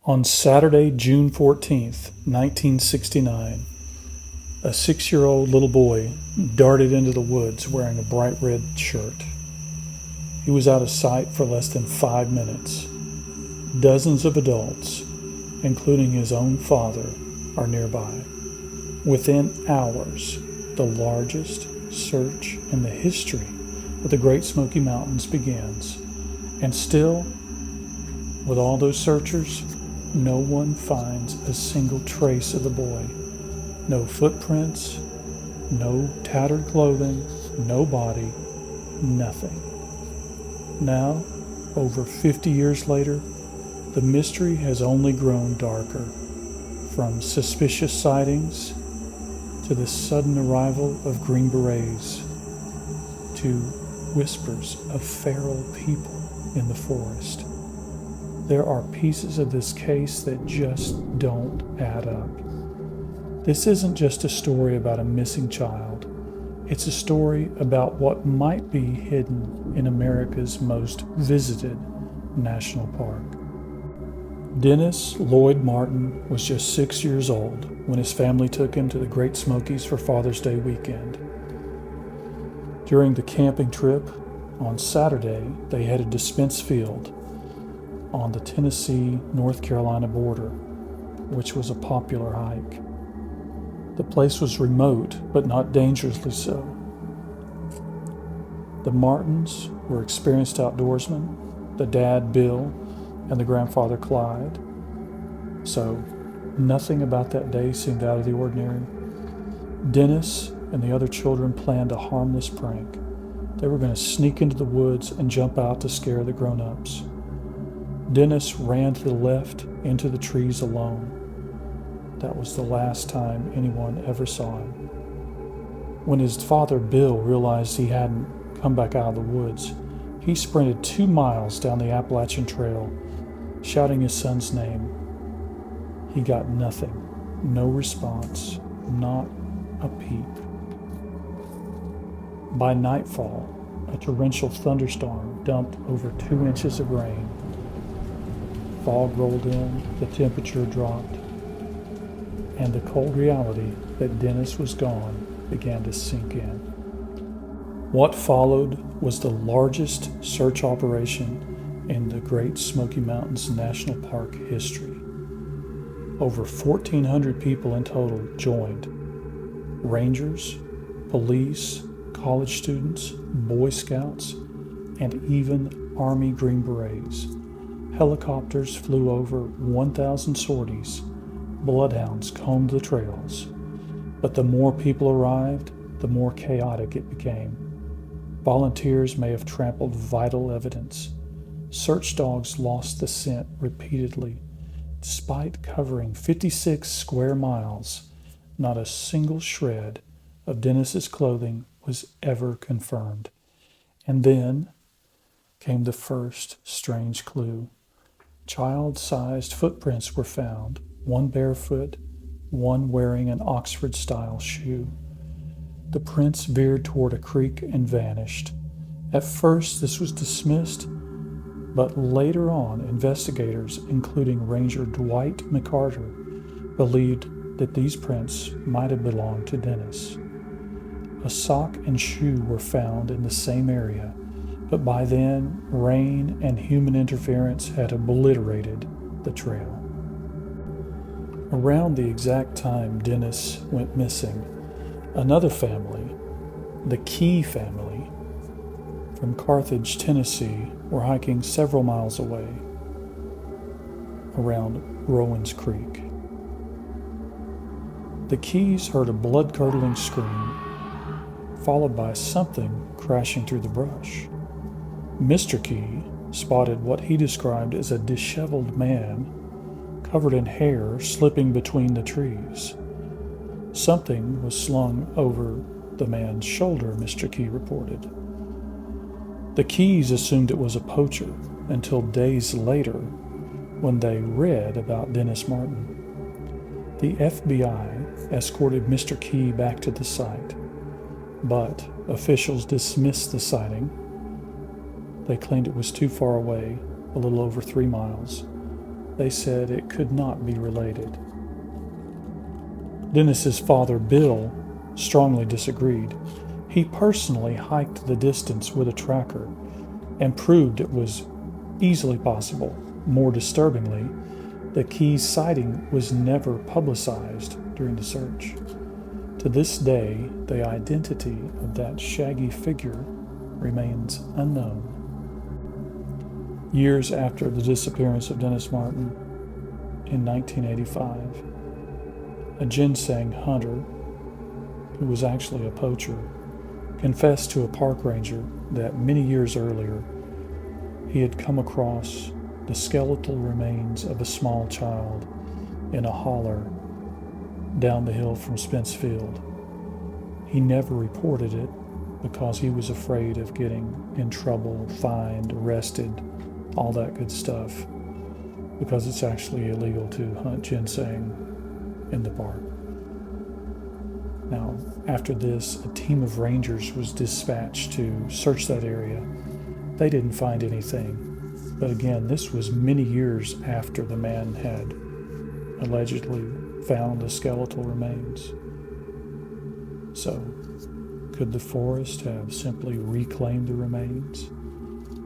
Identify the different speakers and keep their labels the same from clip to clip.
Speaker 1: On Saturday, June 14th, 1969, a 6-year-old little boy darted into the woods wearing a bright red shirt. He was out of sight for less than 5 minutes. Dozens of adults, including his own father, are nearby. Within hours, the largest search in the history of the Great Smoky Mountains begins. And still, with all those searchers, no one finds a single trace of the boy. No footprints, no tattered clothing, no body, nothing. Now, over 50 years later, the mystery has only grown darker. From suspicious sightings to the sudden arrival of Green Berets to whispers of feral people in the forest. There are pieces of this case that just don't add up. This isn't just a story about a missing child. It's a story about what might be hidden in America's most visited national park. Dennis Lloyd Martin was just 6 years old when his family took him to the Great Smokies for Father's Day weekend. During the camping trip on Saturday, they headed to Spence Field on the Tennessee-North Carolina border, which was a popular hike. The place was remote, but not dangerously so. The Martins were experienced outdoorsmen, the dad, Bill, and the grandfather, Clyde. So nothing about that day seemed out of the ordinary. Dennis and the other children planned a harmless prank. They were going to sneak into the woods and jump out to scare the grown-ups. Dennis ran to the left into the trees alone. That was the last time anyone ever saw him. When his father, Bill, realized he hadn't come back out of the woods, he sprinted 2 miles down the Appalachian Trail, shouting his son's name. He got nothing, no response, not a peep. By nightfall, a torrential thunderstorm dumped over 2 inches of rain. Fog rolled in, the temperature dropped, and the cold reality that Dennis was gone began to sink in. What followed was the largest search operation in the Great Smoky Mountains National Park history. Over 1,400 people in total joined. Rangers, police, college students, Boy Scouts, and even Army Green Berets. Helicopters flew over 1,000 sorties. Bloodhounds combed the trails. But the more people arrived, the more chaotic it became. Volunteers may have trampled vital evidence. Search dogs lost the scent repeatedly. Despite covering 56 square miles, not a single shred of Dennis's clothing was ever confirmed. And then came the first strange clue. Child-sized footprints were found, one barefoot, one wearing an Oxford-style shoe. The prints veered toward a creek and vanished. At first, this was dismissed, but later on, investigators, including Ranger Dwight McCarter, believed that these prints might have belonged to Dennis. A sock and shoe were found in the same area, but by then, rain and human interference had obliterated the trail. Around the exact time Dennis went missing, another family, the Key family, from Carthage, Tennessee, were hiking several miles away around Rowan's Creek. The Keys heard a blood-curdling scream, followed by something crashing through the brush. Mr. Key spotted what he described as a disheveled man covered in hair slipping between the trees. Something was slung over the man's shoulder, Mr. Key reported. The Keys assumed it was a poacher until days later when they read about Dennis Martin. The FBI escorted Mr. Key back to the site, but officials dismissed the sighting. They claimed it was too far away, a little over 3 miles. they said it could not be related. Dennis's father, Bill, strongly disagreed. He personally hiked the distance with a tracker and proved it was easily possible. More disturbingly, the Keys sighting was never publicized during the search. To this day, the identity of that shaggy figure remains unknown. Years after the disappearance of Dennis Martin in 1985, a ginseng hunter, who was actually a poacher, confessed to a park ranger that many years earlier he had come across the skeletal remains of a small child in a holler down the hill from Spence Field. He never reported it because he was afraid of getting in trouble, fined, arrested, all that good stuff, because it's actually illegal to hunt ginseng in the park. Now, after this, a team of rangers was dispatched to search that area. They didn't find anything. But again, this was many years after the man had allegedly found the skeletal remains. So, could the forest have simply reclaimed the remains?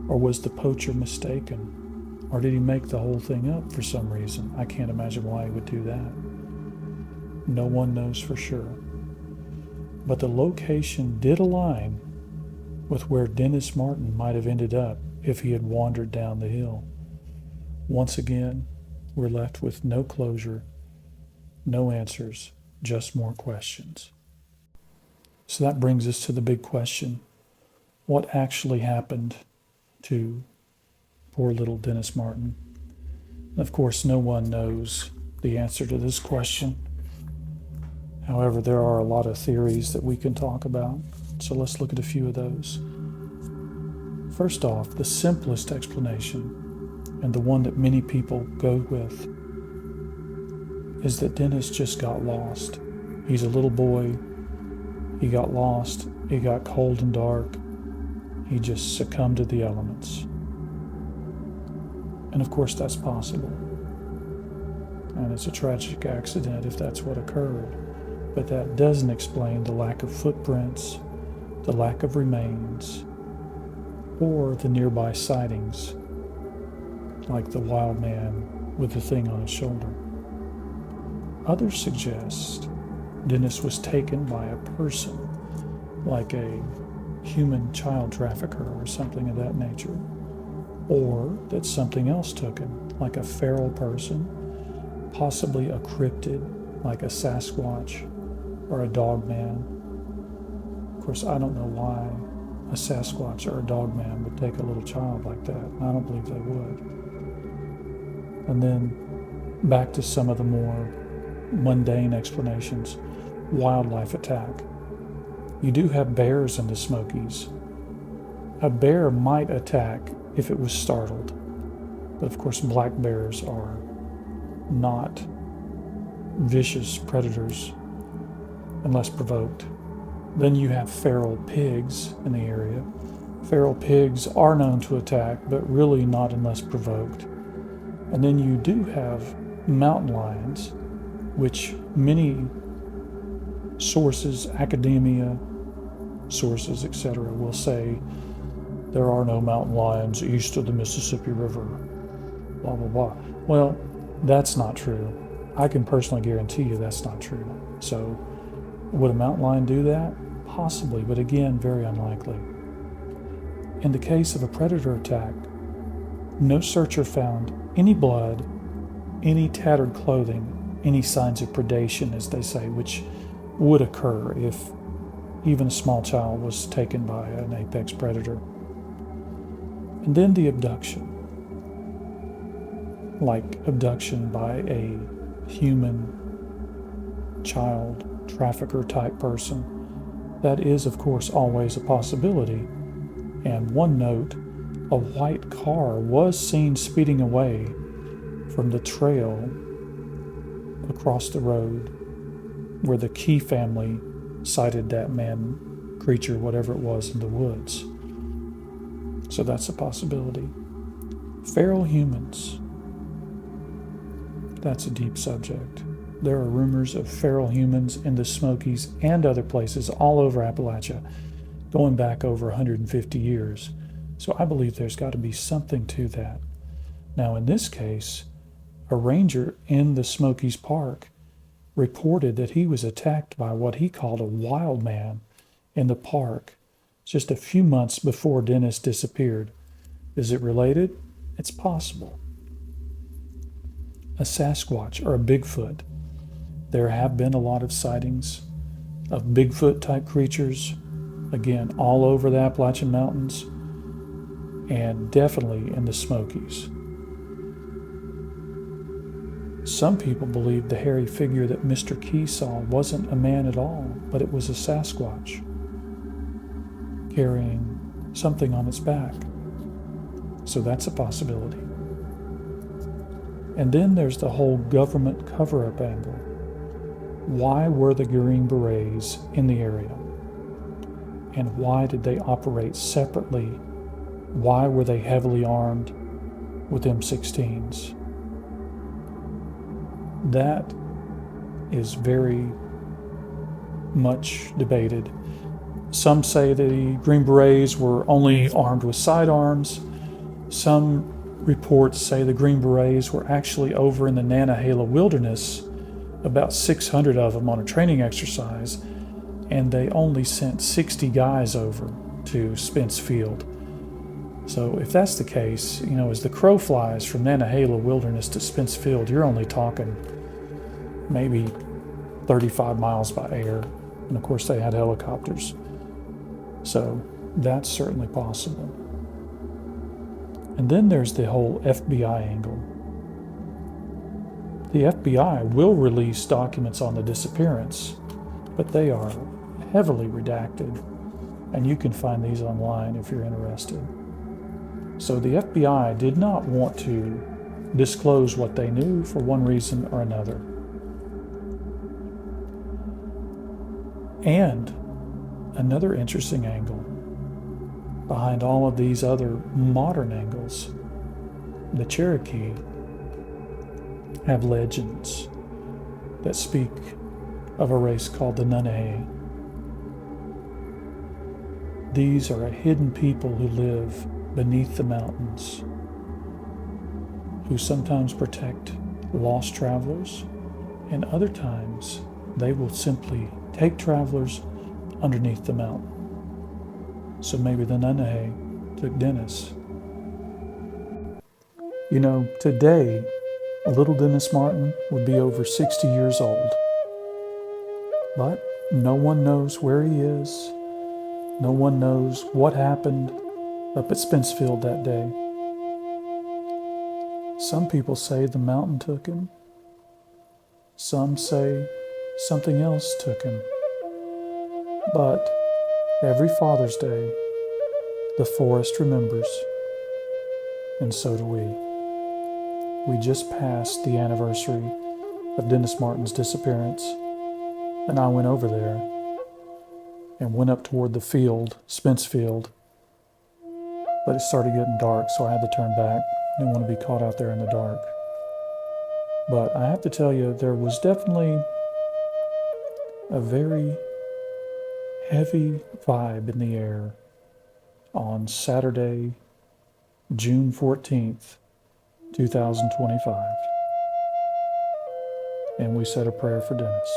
Speaker 1: Or was the poacher mistaken? Or did he make the whole thing up for some reason? I can't imagine why he would do that. No one knows for sure. But the location did align with where Dennis Martin might have ended up if he had wandered down the hill. Once again, we're left with no closure, no answers, just more questions. So that brings us to the big question. What actually happened to poor little Dennis Martin? And of course, no one knows the answer to this question. However, there are a lot of theories that we can talk about. So let's look at a few of those. First off, the simplest explanation, and the one that many people go with, is that Dennis just got lost. He's a little boy. He got lost. It got cold and dark. He just succumbed to the elements. And of course, that's possible. And it's a tragic accident if that's what occurred. But that doesn't explain the lack of footprints, the lack of remains, or the nearby sightings, like the wild man with the thing on his shoulder. Others suggest Dennis was taken by a person, like a human child trafficker or something of that nature, or that something else took him, like a feral person, possibly a cryptid, like a Sasquatch or a dog man. Of course, I don't know why a Sasquatch or a dog man would take a little child like that. I don't believe they would. And then back to some of the more mundane explanations. Wildlife attack. You do have bears in the Smokies. A bear might attack if it was startled. But of course, black bears are not vicious predators unless provoked. Then you have feral pigs in the area. Feral pigs are known to attack, but really not unless provoked. And then you do have mountain lions, which many sources, academia sources, etc., will say there are no mountain lions east of the Mississippi River, blah, blah, blah. Well, that's not true. I can personally guarantee you that's not true. So, would a mountain lion do that? Possibly, but again, very unlikely. In the case of a predator attack, no searcher found any blood, any tattered clothing, any signs of predation, as they say, which would occur if even a small child was taken by an apex predator. And then the abduction, like abduction by a human child trafficker type person. That is, of course, always a possibility. And one note, a white car was seen speeding away from the trail across the road where the Key family sighted that man, creature, whatever it was, in the woods. So that's a possibility. Feral humans. that's a deep subject. There are rumors of feral humans in the Smokies and other places all over Appalachia going back over 150 years. So I believe there's got to be something to that. Now, in this case, a ranger in the Smokies Park reported that he was attacked by what he called a wild man in the park just a few months before Dennis disappeared. Is it related? It's possible. A Sasquatch or a Bigfoot. There have been a lot of sightings of Bigfoot type creatures, again, all over the Appalachian Mountains and definitely in the Smokies. Some people believe the hairy figure that Mr. Key saw wasn't a man at all, but it was a Sasquatch carrying something on its back. So that's a possibility. And then there's the whole government cover-up angle. Why were the Green Berets in the area? And why did they operate separately? Why were they heavily armed with M16s? That is very much debated. Some say the Green Berets were only armed with sidearms. Some reports say the Green Berets were actually over in the Nantahala wilderness, about 600 of them on a training exercise, and they only sent 60 guys over to Spence Field. So if that's the case, as the crow flies from Nantahala wilderness to Spence Field, you're only talking maybe 35 miles by air. And of course they had helicopters. So that's certainly possible. And then there's the whole FBI angle. The FBI will release documents on the disappearance, but they are heavily redacted, and you can find these online if you're interested. So the FBI did not want to disclose what they knew for one reason or another. And another interesting angle behind all of these other modern angles, the Cherokee have legends that speak of a race called the unsolved. These are a hidden people who live beneath the mountains, who sometimes protect lost travelers, and other times they will simply take travelers underneath the mountain. So maybe the unsolved took Dennis. Today, little Dennis Martin would be over 60 years old. But no one knows where he is. No one knows what happened up at Spencefield that day. Some people say the mountain took him. Some say something else took him. But every Father's Day, the forest remembers, and so do we. We just passed the anniversary of Dennis Martin's disappearance, and I went over there and went up toward the field, Spence Field, but it started getting dark, so I had to turn back. I didn't want to be caught out there in the dark. But I have to tell you, there was definitely a very heavy vibe in the air on Saturday, June 14th, 2025. And we said a prayer for Dennis.